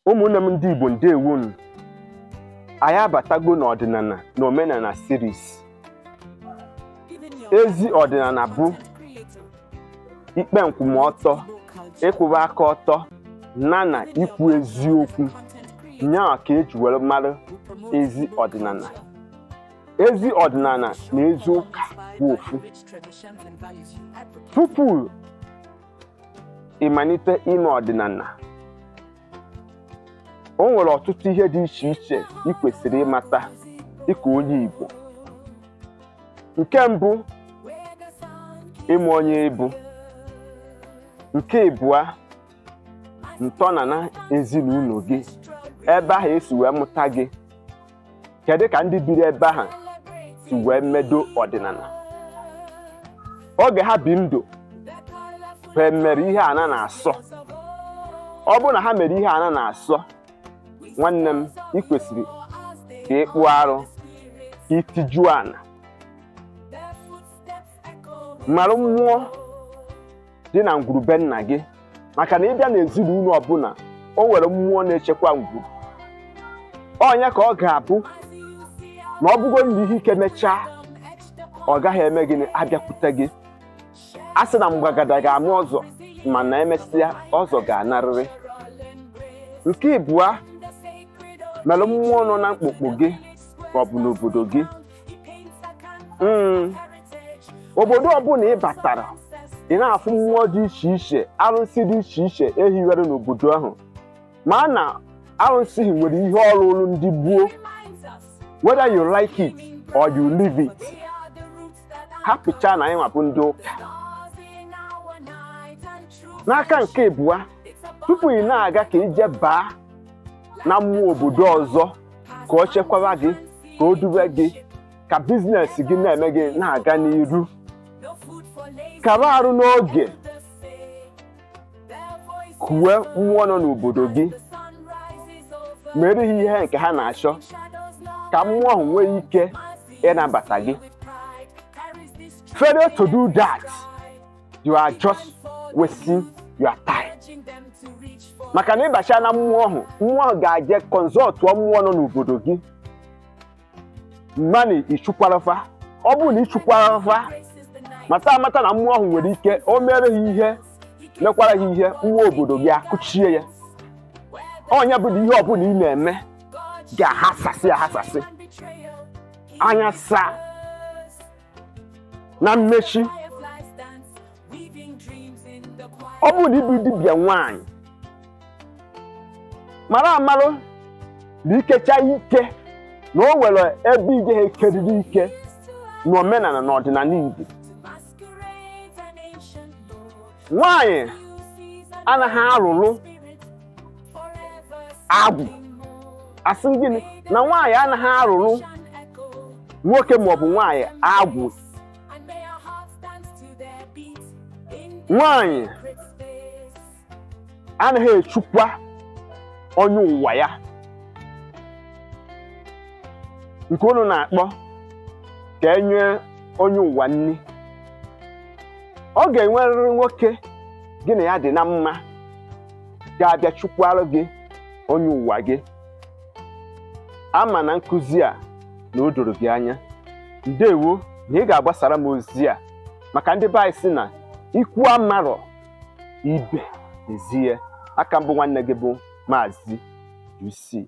ụmụnne m ndị Igbo ndewo unu. Anyị abatago n'ọdịnala na omenala series. Ezi ọdịnala bụ ikpe nkwụmọtọ, ịkwụba aka ọtọ na ikwu eziokwu. Nyaa ka eji were mara ezi ọdịnala. Ezi ọdịnala na ezi ụka bụ ofu. Tupu ịmalite ime ọdịnala, o nwere ọtụtụ ihe dị iche iche ị kwesịrị ịmata dịka onye Igbo. Nke mbụ, ịma onye ịbụ. Nke abụọ, ntọala ezinụlọ gị, ebe ahụ esi wee mụta gị. Kedu ka ndị biri ebe ahụ si wee medo ọdịnala? Oge ha bi ndụ ha mere ihe a na-asọ. Ọ bụrụ na ha mere ihe a na-asọ, nwanne m, ị kwesịrị ka ịkpụ arụ, ka itiju ana. Mara mmụọ dị na ngwurube nna gị, maka na ịbịa n'ezinụlọ ọbụla, o nwere mmụọ na-echekwa ngwuru. Onye ka ọ ga-abụ na ọ bụgo ndị ihe ike mechaa, ọ gaghị eme gịnị abịakwute gị. A sị na mgbagada ga-ama ọzọ, mana emesịa ọzọ ga-anarịrị. Nke abụọ, mere mmụọ nọ na mkpukpu gị ma ọ bụ n'obodo gị. Obodo ọbụla ị batara, ị na-afụ mmụọ dị iche iche, arụsị dị iche iche ehiwere n'obodo ahụ. Ma na arụsị nwere ihe ọrụ ndị gboo. Whether you like it or you leave it, ha pụcha na anyị nwapụ ndị ụka. N'aka nke abụọ, tupu ị na-aga ka ije baa na mmụọ obodo ọzọ, ka o chekwaba gị, ka o dube gị, ka biznes gị na-eme gị na-aga n'iru. Kaba arụ n'oge, kuwe mmụọ nọ n'obodo gị, mere ihe nke ha na-achọ, ka mmụọ ahụ nwee ike ịnabata gị. Failure to do that, you are just wasting your time. Maka na ịbacha na mmụọ ahụ ga-aje kọnsọltụọ mmụọ nọ n'obodo gị. Mmanụ ịchụkwarafa. Ọ bụrụ na ịchụkwarafa, mata na mmụọ ahụ nwere ike o mere ha ihe, mekwara ha ihe, mmụọ obodo gị akụchie ya. Onye bụ na ihe ọbụla ị na-eme ga-ahasasị ahasasị. Anya saa na mmechi. Ọ bụrụ na ịbụ dibịa nwaanyị, mara amarụ na ikecha ike na o nwere ebe ị gaghị ekeriri ike n'omenala na ọdịnala Igbo. Nwaanyị anaghị arụrụ agwụ. Asị gịnị? Na nwaanyị anaghị arụrụ nwoke maọbụ nwaanyị agwụ. Nwaanyị anaghị echukwa onye ụwa ya, nke unu na-akpọ ka enye onye ụwa nni. Ọ ga-enwerịrị nwoke gị na ya dị na mma ga-abịa chukwara gị onye ụwa gị. Ama na nkụzi a na o doro gị anya. Ndewo na ị ga-agbasara m ozi a, maka ndị be anyị sị na ikwu amarọ ibe ezie. Aka mbụ nwanne gị bụ Mazi-UC.